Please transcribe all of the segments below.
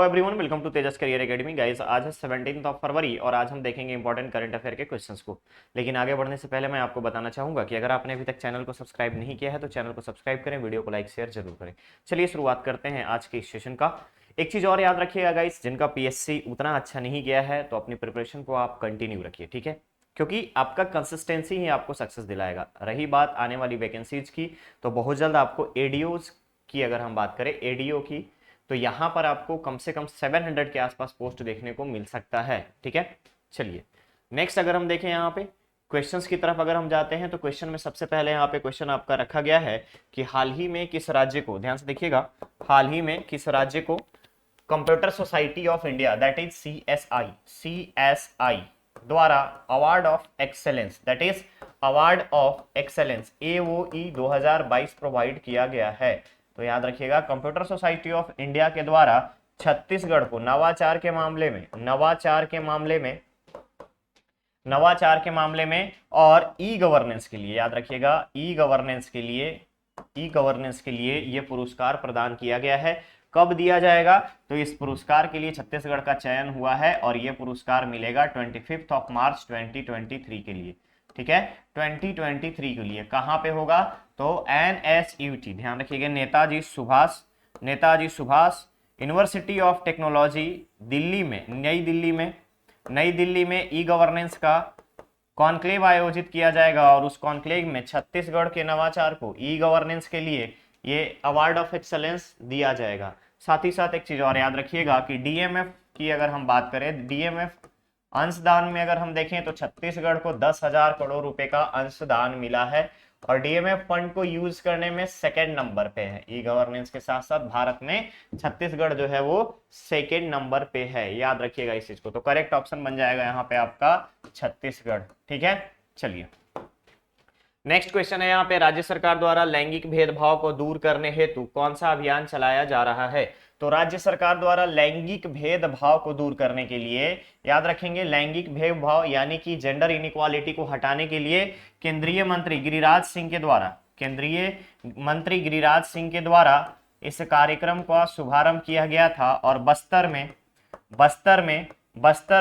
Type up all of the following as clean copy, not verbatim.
Hello everyone, welcome to Tejas career academy. Guys, आज है 17 फरवरी और आज हम देखेंगे इंपॉर्टेंट करंट अफेयर के क्वेश्चंस को। लेकिन आगे बढ़ने से पहले मैं आपको बताना चाहूंगा कि अगर आपने अभी तक चैनल को सब्सक्राइब नहीं किया है तो चैनल को सब्सक्राइब करें, वीडियो को लाइक शेयर जरूर करें। चलिए शुरुआत करते हैं आज के इस सेशन का। एक चीज़ और याद रखिएगा गाइस, जिनका पीएससी उतना अच्छा नहीं गया है तो अपनी प्रिपरेशन को आप कंटिन्यू रखिए, ठीक है, क्योंकि आपका कंसिस्टेंसी ही आपको सक्सेस दिलाएगा। रही बात आने वाली वैकेंसीज की, तो बहुत जल्द आपको एडीओज की, अगर हम बात करें एडीओ की, तो यहां पर आपको कम से कम 700 के आसपास पोस्ट देखने को मिल सकता है, ठीक है। चलिए नेक्स्ट अगर हम देखें यहाँ पे क्वेश्चंस की तरफ अगर हम जाते हैं तो क्वेश्चन में सबसे पहले यहाँ पे क्वेश्चन आपका रखा गया है कि हाल ही में किस राज्य को, ध्यान से देखिएगा, हाल ही में किस राज्य को computer society of India that is CSI द्वारा award of excellence that is award of excellence AOE 2022 provide किया गया है। तो याद रखिएगा, कंप्यूटर सोसाइटी ऑफ इंडिया के द्वारा छत्तीसगढ़ को नवाचार के मामले में और ई गवर्नेंस के लिए, याद रखिएगा, ई गवर्नेंस के लिए ये पुरस्कार प्रदान किया गया है। कब दिया जाएगा? तो इस पुरस्कार के लिए छत्तीसगढ़ का चयन हुआ है और ये पुरस्कार मिलेगा 25 मार्च 2023 के लिए, ठीक है, 2023 के लिए। कहां पे होगा? तो NSUT, ध्यान रखिएगा, Netaji Subhash university of technology Delhi में, नई दिल्ली में ई गवर्नेंस का कॉन्क्लेव आयोजित किया जाएगा और उस कॉन्क्लेव में छत्तीसगढ़ के नवाचार को ई गवर्नेंस के लिए ये अवार्ड ऑफ एक्सेलेंस दिया जाएगा। साथ ही साथ एक चीज और याद रखिएगा कि डीएमएफ की अगर हम बात करें, डीएमएफ अंशदान में अगर हम देखें तो छत्तीसगढ़ को 10,000 करोड़ रुपए का अंशदान मिला है और डीएमएफ फंड को यूज करने में सेकेंड नंबर पे है। ई गवर्नेंस के साथ साथ भारत में छत्तीसगढ़ जो है वो सेकेंड नंबर पे है, याद रखिएगा इस चीज को। तो करेक्ट ऑप्शन बन जाएगा यहाँ पे आपका छत्तीसगढ़, ठीक है। चलिए नेक्स्ट क्वेश्चन है यहाँ पे, राज्य सरकार द्वारा लैंगिक भेदभाव को दूर करने हेतु कौन सा अभियान चलाया जा रहा है? तो राज्य सरकार द्वारा लैंगिक भेदभाव को दूर करने के लिए, याद रखेंगे, लैंगिक भेदभाव यानी कि जेंडर इनइक्वालिटी को हटाने के लिए केंद्रीय मंत्री गिरिराज सिंह के द्वारा इस कार्यक्रम का शुभारंभ किया गया था और बस्तर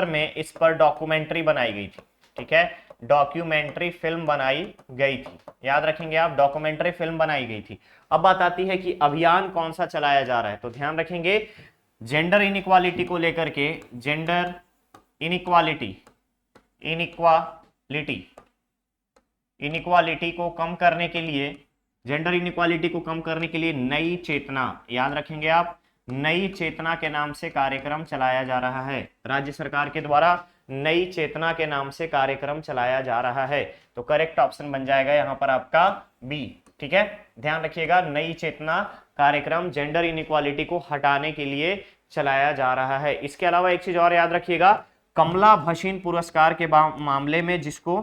में इस पर डॉक्यूमेंट्री बनाई गई थी, ठीक है, डॉक्यूमेंट्री फिल्म बनाई गई थी, याद रखेंगे आप, डॉक्यूमेंट्री फिल्म बनाई गई थी। अब बात आती है कि अभियान कौन सा चलाया जा रहा है, तो ध्यान रखेंगे, जेंडर इनइक्वालिटी को लेकर के, जेंडर इनइक्वालिटी को कम करने के लिए, जेंडर इनइक्वालिटी को कम करने के लिए नई चेतना, याद रखेंगे आप, नई चेतना के नाम से कार्यक्रम चलाया जा रहा है। राज्य सरकार के द्वारा नई चेतना के नाम से कार्यक्रम चलाया जा रहा है। तो करेक्ट ऑप्शन बन जाएगा यहाँ पर आपका बी, ठीक है। ध्यान रखिएगा, नई चेतना कार्यक्रम जेंडर इनइक्वालिटी को हटाने के लिए चलाया जा रहा है। इसके अलावा एक चीज और याद रखिएगा, कमला भसीन पुरस्कार के मामले में जिसको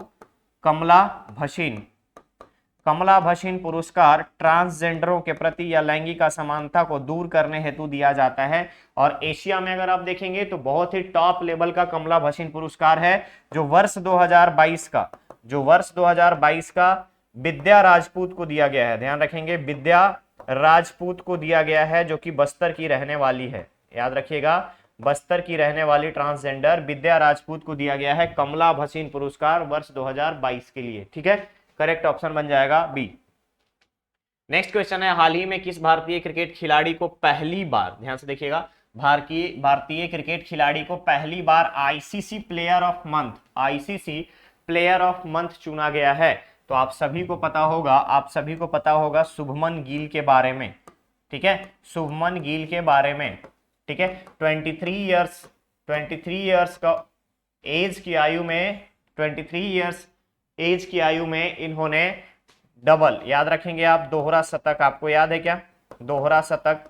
कमला भसीन पुरस्कार ट्रांसजेंडरों के प्रति या लैंगिक असमानता को दूर करने हेतु दिया जाता है और एशिया में अगर आप देखेंगे तो बहुत ही टॉप लेवल का कमला भसीन पुरस्कार है जो वर्ष 2022 का विद्या राजपूत को दिया गया है। ध्यान रखेंगे, विद्या राजपूत को दिया गया है जो कि बस्तर की रहने वाली है, याद रखिएगा, बस्तर की रहने वाली ट्रांसजेंडर विद्या राजपूत को दिया गया है कमला भसीन पुरस्कार वर्ष 2022 के लिए, ठीक है। करेक्ट ऑप्शन बन जाएगा बी। नेक्स्ट क्वेश्चन है, हाल ही में किस भारतीय क्रिकेट खिलाड़ी को पहली बार, ध्यान से देखिएगा, भारतीय क्रिकेट खिलाड़ी को पहली बार आईसीसी प्लेयर ऑफ मंथ चुना गया है? तो आप सभी को पता होगा शुभमन गिल के बारे में, ठीक है, शुभमन गिल के बारे में, ठीक है। 23 इयर्स का एज की आयु में, 23 इयर्स एज की आयु में इन्होंने डबल, याद रखेंगे आप, दोहरा शतक, आपको याद है क्या, दोहरा शतक,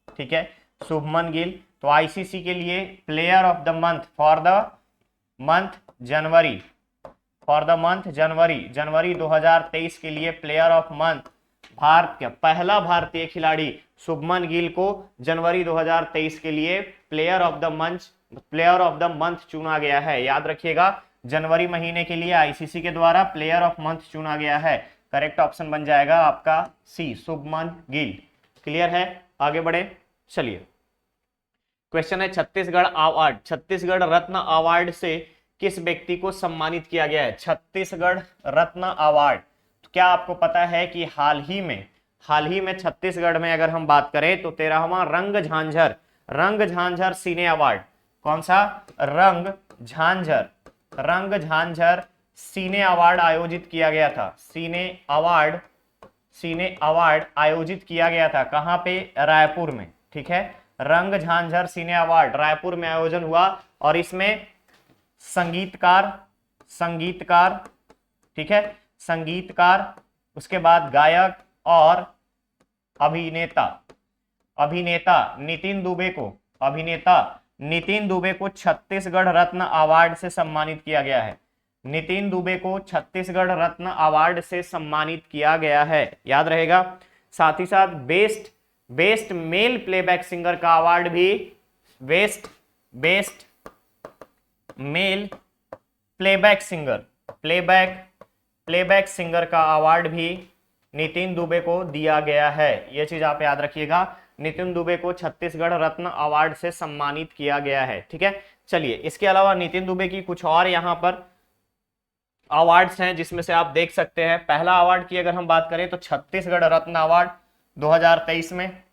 ठीक है, शुभमन गिल। तो आईसीसी के लिए player of the month for the month January 2023 के लिए प्लेयर ऑफ मंथ, भारत का पहला भारतीय खिलाड़ी शुभमन गिल को जनवरी 2023 के लिए प्लेयर ऑफ द मंथ चुना गया है। याद रखिएगा, जनवरी महीने के लिए आईसीसी के द्वारा प्लेयर ऑफ मंथ चुना गया है। करेक्ट ऑप्शन बन जाएगा आपका सी, शुभमन गिल। क्लियर है? आगे बढ़े, चलिए क्वेश्चन है छत्तीसगढ़ अवार्ड, छत्तीसगढ़ रत्न अवार्ड से किस व्यक्ति को सम्मानित किया गया है? छत्तीसगढ़ रत्न अवार्ड। तो क्या आपको पता है कि हाल ही में छत्तीसगढ़ में अगर हम बात करें तो 13वां रंग झांझर सिने अवार्ड, कौन सा? रंग झांझर सिने अवार्ड आयोजित किया गया था। सिने अवार्ड आयोजित किया गया था कहां पे? रायपुर में। ठीक है, रंग झांझर सिने अवार्ड रायपुर में आयोजन हुआ और इसमें संगीतकार, ठीक है, संगीतकार, उसके बाद गायक और अभिनेता नितिन दुबे को छत्तीसगढ़ रत्न अवार्ड से सम्मानित किया गया है। नितिन दुबे को छत्तीसगढ़ रत्न अवार्ड से सम्मानित किया गया है, याद रहेगा। साथ ही साथ बेस्ट मेल प्लेबैक सिंगर का अवार्ड भी, बेस्ट मेल प्लेबैक सिंगर का अवार्ड भी नितिन दुबे को दिया गया है। यह चीज आप याद रखिएगा, नितिन दुबे को छत्तीसगढ़ रत्न अवार्ड से सम्मानित किया गया है। ठीक है, चलिए इसके अलावा नितिन दुबे की कुछ और यहां पर अवार्ड्स हैं जिसमें से आप देख सकते हैं। पहला अवार्ड की अगर हम बात करें तो छत्तीसगढ़ रत्न अवार्ड 2023 में,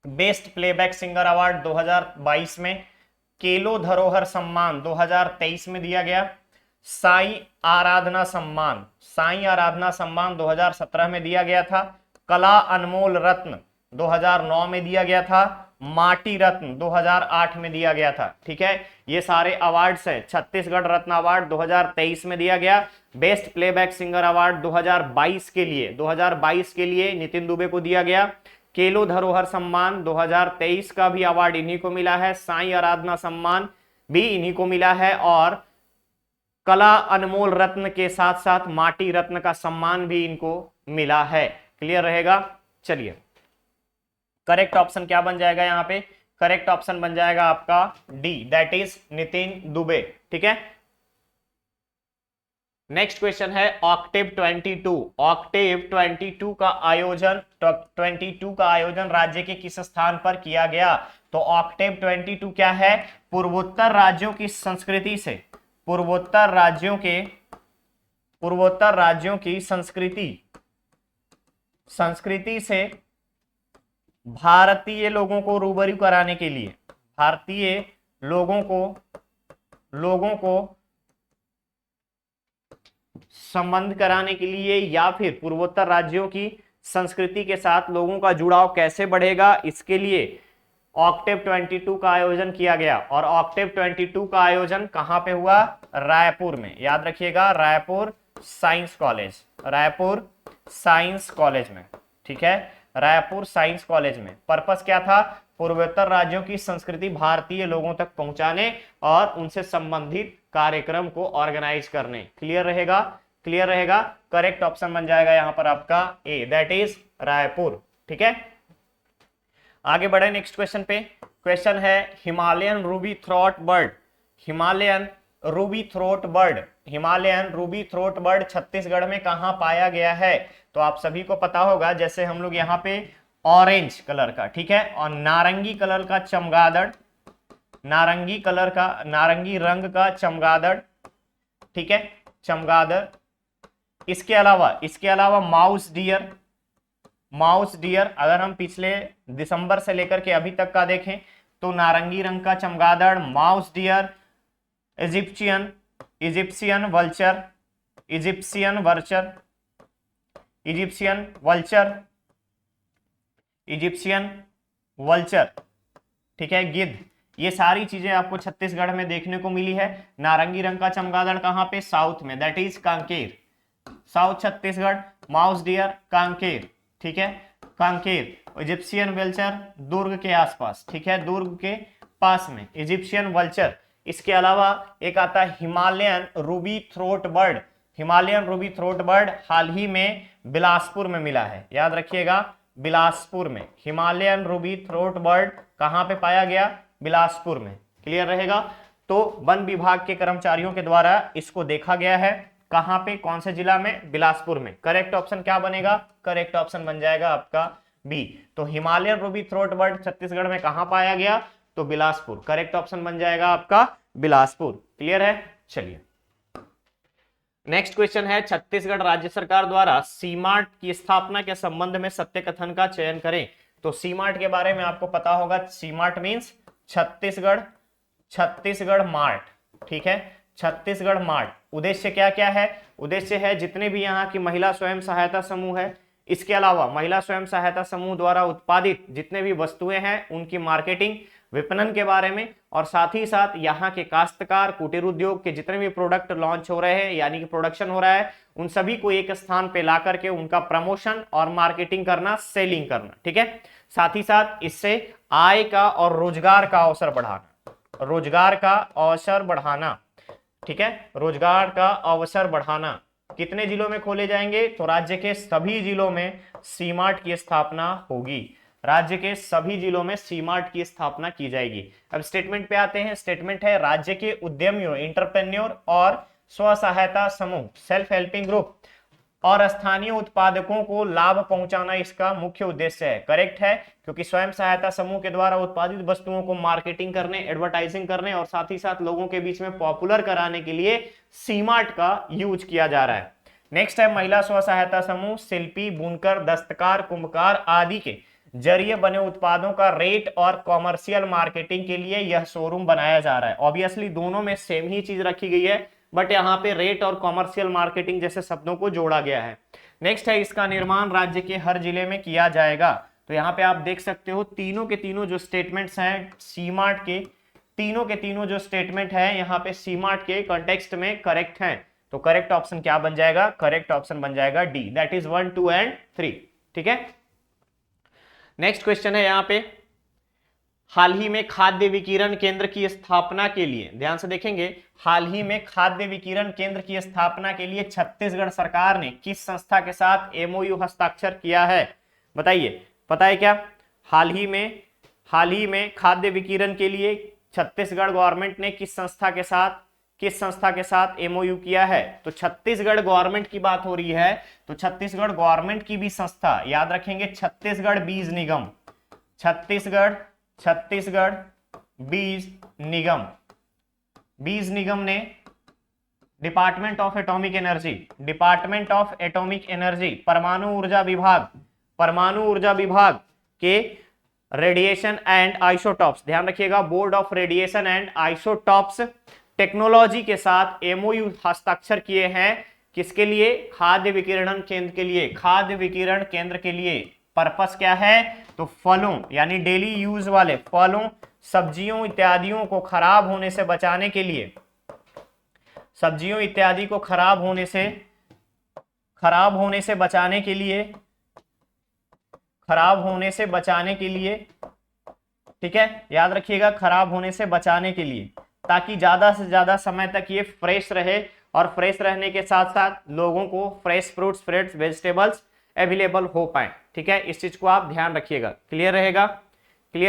बेस्ट प्लेबैक सिंगर अवार्ड 2022 में, केलो धरोहर सम्मान 2023 में दिया गया, साई आराधना सम्मान 2017 में दिया गया था, कला अनमोल रत्न 2009 में दिया गया था, माटी रत्न 2008 में दिया गया था। ठीक है, ये सारे अवार्ड्स हैं। छत्तीसगढ़ रत्न अवार्ड 2023 में दिया गया, बेस्ट प्लेबैक सिंगर अवार्ड 2022 के लिए नितिन दुबे को दिया गया, केलो धरोहर सम्मान 2023 का भी अवार्ड इन्हीं को मिला है, साई आराधना सम्मान भी इन्हीं को मिला है और कला अनमोल रत्न के साथ साथ माटी रत्न का सम्मान भी इनको मिला है। क्लियर रहेगा? चलिए करेक्ट ऑप्शन क्या बन जाएगा यहाँ पे? करेक्ट ऑप्शन बन जाएगा आपका D, that is Nitin Dubey. ठीक है, नेक्स्ट क्वेश्चन है ऑक्टेव 22 का आयोजन राज्य के किस स्थान पर किया गया? तो ऑक्टेव 22 क्या है? पूर्वोत्तर राज्यों की संस्कृति से भारतीय लोगों को रूबरू कराने के लिए, भारतीय लोगों को संबंध कराने के लिए या फिर पूर्वोत्तर राज्यों की संस्कृति के साथ लोगों का जुड़ाव कैसे बढ़ेगा, इसके लिए ऑक्टेव 22 का आयोजन किया गया। और ऑक्टेव 22 का आयोजन कहां पे हुआ? रायपुर में। याद रखिएगा, रायपुर साइंस कॉलेज में। ठीक है, रायपुर साइंस कॉलेज में। पर्पस क्या था? पूर्वोत्तर राज्यों की संस्कृति भारतीय लोगों तक पहुंचाने और उनसे संबंधित कार्यक्रम को ऑर्गेनाइज करने। क्लियर रहेगा? करेक्ट ऑप्शन बन जाएगा यहां पर आपका ए, दैट इज रायपुर। ठीक है, आगे बढ़े नेक्स्ट क्वेश्चन पे। क्वेश्चन है Himalayan Ruby throat bird Chhattisgarh में कहां पाया गया है? तो आप सभी को पता होगा, जैसे हम लोग यहाँ पे ऑरेंज कलर का, ठीक है, और नारंगी कलर का चमगादड़, नारंगी रंग का चमगादड़, ठीक है, चमगादड़। इसके अलावा माउस डियर अगर हम पिछले दिसंबर से लेकर के अभी तक का देखें तो नारंगी रंग का चमगादड़, माउस डियर, इजिप्शियन वल्चर, ठीक है, गिद्ध। ये सारी चीजें आपको छत्तीसगढ़ में देखने को मिली है। नारंगी रंग का चमगादड़ कहां पे? साउथ में, that is Kanker, south Chhattisgarh. Mouse dear Kanker, ठीक है, कांकेर। इजिप्शियन वल्चर दुर्ग के आसपास, ठीक है, दुर्ग के पास में इजिप्शियन वल्चर। इसके अलावा एक आता है हिमालयन रूबी थ्रोट बर्ड, हाल ही में बिलासपुर में मिला है। याद रखिएगा, बिलासपुर में हिमालयन रूबी थ्रोट बर्ड कहां पे पाया गया? बिलासपुर में। क्लियर रहेगा? तो वन विभाग के कर्मचारियों के द्वारा इसको देखा गया है। कहां पे? कौन से जिला में? बिलासपुर में। करेक्ट ऑप्शन क्या बनेगा? करेक्ट ऑप्शन बन जाएगा आपका बी। तो Himalayan Ruby throat bird Chhattisgarh में कहां पाया गया? तो बिलासपुर, करेक्ट ऑप्शन बन जाएगा आपका बिलासपुर। क्लियर है? चलिए नेक्स्ट क्वेश्चन है, छत्तीसगढ़ राज्य सरकार द्वारा सीमार्ट की स्थापना के संबंध में सत्य कथन का चयन करें। तो सीमार्ट के बारे में आपको पता होगा, सीमार्ट मींस छत्तीसगढ़ मार्ट, ठीक है, छत्तीसगढ़ मार्ट। उद्देश्य क्या क्या है? उद्देश्य है जितने भी यहाँ की महिला स्वयं सहायता समूह है, इसके अलावा महिला स्वयं सहायता समूह द्वारा उत्पादित जितने भी वस्तुएं हैं उनकी मार्केटिंग, विपणन के बारे में, और साथ ही साथ यहाँ के काश्तकार, कुटीर उद्योग के जितने भी प्रोडक्ट लॉन्च हो रहे हैं यानी कि प्रोडक्शन हो रहा है, उन सभी को एक स्थान पे ला करके उनका प्रमोशन और मार्केटिंग करना, सेलिंग करना, ठीक है। साथ ही साथ इससे आय का और रोजगार का अवसर बढ़ाना, रोजगार का अवसर बढ़ाना, ठीक है, रोजगार का अवसर बढ़ाना। कितने जिलों में खोले जाएंगे? तो राज्य के सभी जिलों में सीमार्ट की स्थापना होगी, राज्य के सभी जिलों में सीमार्ट की स्थापना की जाएगी। अब स्टेटमेंट पे आते हैं। स्टेटमेंट है, राज्य के उद्यमियों, एंटरप्रेन्योर और स्व सहायता समूह, सेल्फ हेल्पिंग ग्रुप और स्थानीय उत्पादकों को लाभ पहुंचाना इसका मुख्य उद्देश्य है। करेक्ट है, क्योंकि स्वयं सहायता समूह के द्वारा उत्पादित वस्तुओं को मार्केटिंग करने, एडवर्टाइजिंग करने और साथ ही साथ लोगों के बीच में पॉपुलर कराने के लिए सीमार्ट का यूज किया जा रहा है। नेक्स्ट है, महिला स्व सहायता समूह शिल्पी, बुनकर, दस्तकार, कुंभकार आदि के जरिए बने उत्पादों का रेट और कॉमर्शियल मार्केटिंग के लिए यह शोरूम बनाया जा रहा है। ऑब्वियसली दोनों में सेम ही चीज रखी गई है, बट यहाँ पे रेट और कॉमर्शियल मार्केटिंग जैसे शब्दों को जोड़ा गया है। नेक्स्ट है, इसका निर्माण राज्य के हर जिले में किया जाएगा। तो यहाँ पे आप देख सकते हो तीनों के तीनों जो स्टेटमेंट्स हैं सीमार्ट के, तीनों के तीनों जो स्टेटमेंट है यहाँ पे सीमार्ट के कॉन्टेक्स्ट में करेक्ट हैं। तो करेक्ट ऑप्शन क्या बन जाएगा? करेक्ट ऑप्शन बन जाएगा डी, दैट इज 1, 2 एंड 3, ठीक है। नेक्स्ट क्वेश्चन है यहाँ पे, हाल ही में खाद्य विकिरण केंद्र की स्थापना के लिए, ध्यान से देखेंगे, हाल ही में खाद्य विकिरण केंद्र की स्थापना के लिए छत्तीसगढ़ सरकार ने किस संस्था के साथ एमओयू हस्ताक्षर किया है? बताइए, पता है क्या? हाल ही में खाद्य विकिरण के लिए छत्तीसगढ़ गवर्नमेंट ने किस संस्था के साथ एमओयू किया है? तो छत्तीसगढ़ गवर्नमेंट की बात हो रही है, तो छत्तीसगढ़ गवर्नमेंट की भी संस्था, याद रखेंगे, छत्तीसगढ़ बीज निगम, छत्तीसगढ़ बीज निगम ने डिपार्टमेंट ऑफ एटॉमिक एनर्जी, परमाणु ऊर्जा विभाग के रेडिएशन एंड आइसोटॉप्स, ध्यान रखिएगा, board of radiation and isotopes technology के साथ एमओयू हस्ताक्षर किए हैं। किसके लिए? खाद्य विकिरण केंद्र के लिए। खाद्य विकिरण केंद्र के लिए पर्पस क्या है? तो फलों यानी डेली यूज वाले फलों, सब्जियों इत्यादियों को खराब होने से बचाने के लिए, सब्जियों इत्यादि को खराब होने से बचाने के लिए, ठीक है, याद रखिएगा, खराब होने से बचाने के लिए, ताकि ज्यादा से ज्यादा समय तक ये फ्रेश रहे और फ्रेश रहने के साथ साथ लोगों को fresh fruits, fresh vegetables available हो पाए, ठीक है। इस चीज को आप ध्यान रखिएगा। क्लियर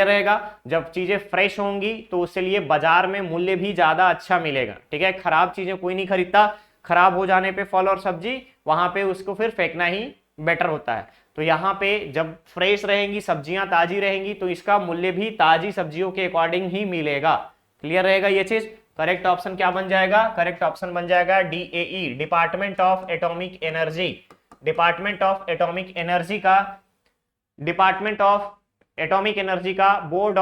रहेगा। जब चीजें फ्रेश होंगी तो उसके लिए बाजार में मूल्य भी ज्यादा अच्छा मिलेगा, ठीक है। खराब चीजें कोई नहीं खरीदता, खराब हो जाने पे फल और सब्जी वहां पे उसको फिर फेंकना ही बेटर होता है। तो यहाँ पे जब फ्रेश रहेंगी, सब्जियां ताजी रहेंगी, तो इसका मूल्य भी ताजी सब्जियों के अकॉर्डिंग ही मिलेगा। क्लियर रहेगा ये चीज। करेक्ट ऑप्शन क्या बन जाएगा? करेक्ट ऑप्शन बन जाएगा DAE, department of atomic energy. Department of atomic energy का board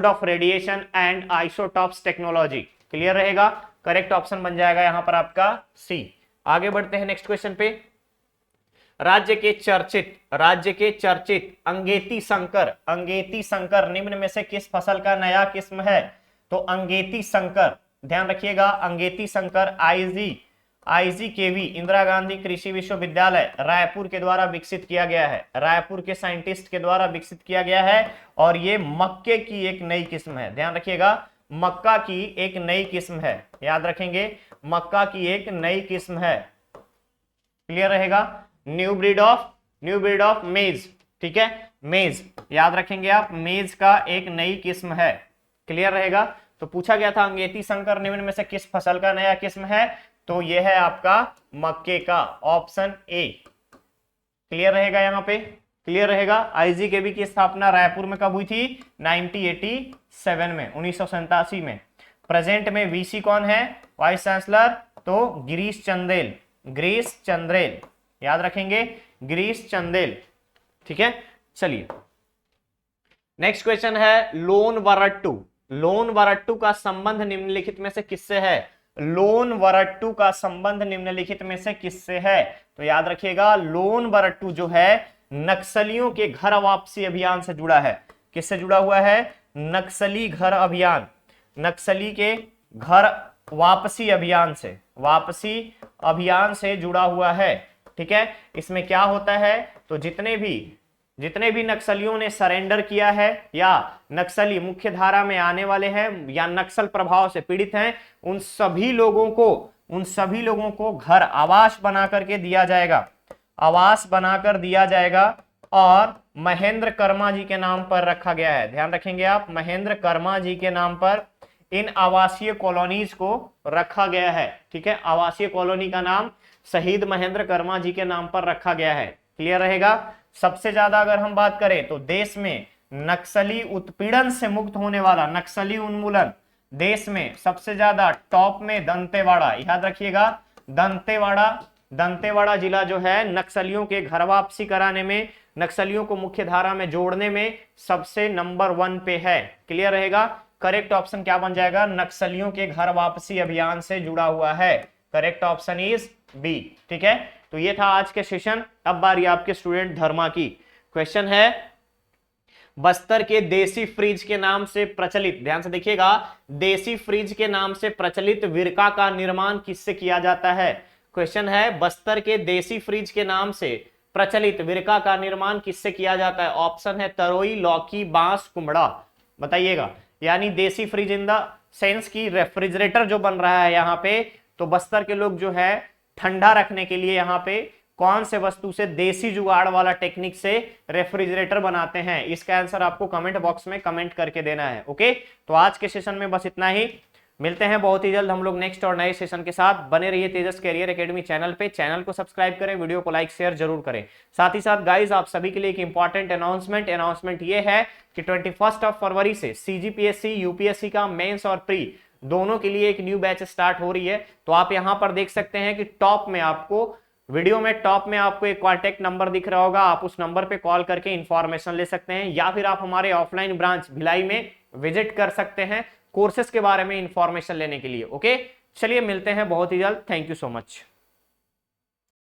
of radiation and isotopes technology. Clear रहेगा। करेक्ट ऑप्शन बन जाएगा यहां पर आपका सी। आगे बढ़ते हैं नेक्स्ट क्वेश्चन पे। राज्य के चर्चित अंगेती संकर निम्न में से किस फसल का नया किस्म है? तो अंगेती संकर, ध्यान रखिएगा, अंगेती संकर आईजीकेवी इंदिरा गांधी कृषि विश्वविद्यालय रायपुर के द्वारा विकसित किया गया है, रायपुर के साइंटिस्ट के द्वारा विकसित किया गया है। और ये मक्के की एक नई किस्म है, ध्यान रखिएगा, मक्का की एक नई किस्म है, याद रखेंगे, मक्का की एक नई किस्म है। क्लियर रहेगा। न्यू ब्रीड ऑफ मेज, ठीक है, मेज याद रखेंगे आप, मेज का एक नई किस्म है। क्लियर रहेगा। तो पूछा गया था अंगेती संकर निम्न में से किस फसल का नया किस्म है? तो यह है आपका मक्के का, ऑप्शन ए। क्लियर रहेगा यहाँ पे, क्लियर रहेगा। आईजीकेबी की स्थापना रायपुर में कब हुई थी? 1987 में, 1987 में। प्रेजेंट में वीसी कौन है? वाइस चांसलर तो गिरीश चंदेल, गिरीश चंदेल, याद रखेंगे गिरीश चंदेल, ठीक है। चलिए नेक्स्ट क्वेश्चन है लोन वरट्टू। लोन वरट्टू का संबंध निम्नलिखित में से किससे है? लोन वरट्टू का संबंध निम्नलिखित में से किससे है? तो याद रखिएगा लोन वरट्टू जो है नक्सलियों के घर वापसी अभियान से जुड़ा है। किससे जुड़ा हुआ है? नक्सली घर अभियान, नक्सली के घर वापसी अभियान से, वापसी अभियान से जुड़ा हुआ है, ठीक है। इसमें क्या होता है? तो जितने भी नक्सलियों ने सरेंडर किया है या नक्सली मुख्य धारा में आने वाले हैं या नक्सल प्रभाव से पीड़ित हैं, उन सभी लोगों को घर आवास बना करके दिया जाएगा, आवास बनाकर दिया जाएगा और महेंद्र कर्मा जी के नाम पर रखा गया है। ध्यान रखेंगे आप, महेंद्र कर्मा जी के नाम पर इन आवासीय कॉलोनीज को रखा गया है, ठीक है। आवासीय कॉलोनी का नाम शहीद महेंद्र कर्मा जी के नाम पर रखा गया है। क्लियर रहेगा। सबसे ज्यादा अगर हम बात करें तो देश में नक्सली उत्पीड़न से मुक्त होने वाला, नक्सली उन्मूलन देश में सबसे ज्यादा टॉप में दंतेवाड़ा, याद रखिएगा दंतेवाड़ा जिला जो है नक्सलियों के घर वापसी कराने में, नक्सलियों को मुख्य धारा में जोड़ने में सबसे नंबर 1 पे है। क्लियर रहेगा। करेक्ट ऑप्शन क्या बन जाएगा? नक्सलियों के घर वापसी अभियान से जुड़ा हुआ है। करेक्ट ऑप्शन इज बी, ठीक है। तो ये था आज के सेशन। अब बारी आपके स्टूडेंट धर्मा की। क्वेश्चन है बस्तर के देसी फ्रिज के नाम से प्रचलित, ध्यान से देखिएगा, देसी फ्रिज के नाम से प्रचलित विरका का निर्माण किससे किया जाता है? क्वेश्चन है बस्तर के देसी फ्रिज के नाम से प्रचलित विरका का निर्माण किससे किया जाता है? ऑप्शन है तरोई, लौकी, बांस, कुम्हड़ा। बताइएगा। यानी देसी फ्रिज इन द सेंस की रेफ्रिजरेटर जो बन रहा है यहाँ पे, तो बस्तर के लोग जो है ठंडा रखने के लिए यहाँ पे कौन से वस्तु से, देसी जुगाड़ वाला टेक्निक से रेफ्रिजरेटर बनाते हैं? इसका आंसर आपको कमेंट बॉक्स में कमेंट करके देना है। ओके, तो आज के सेशन में बस इतना ही। मिलते हैं बहुत ही जल्द हम लोग नेक्स्ट और नए सेशन के साथ। बने रहिए तेजस कैरियर एकेडमी चैनल पे। चैनल को सब्सक्राइब करें, वीडियो को लाइक शेयर जरूर करें। साथ ही साथ गाइज आप सभी के लिए एक इंपॉर्टेंट अनाउंसमेंट ये है कि 21 फरवरी से सीजीपीएससी यूपीएससी का मेंस और प्री दोनों के लिए एक न्यू बैच स्टार्ट हो रही है। तो आप यहां पर देख सकते हैं कि टॉप में आपको एक कॉन्टेक्ट नंबर दिख रहा होगा। आप उस नंबर पे कॉल करके इंफॉर्मेशन ले सकते हैं या फिर आप हमारे ऑफलाइन ब्रांच भिलाई में विजिट कर सकते हैं कोर्सेज के बारे में इंफॉर्मेशन लेने के लिए। ओके, चलिए मिलते हैं बहुत ही जल्द। Thank you so much.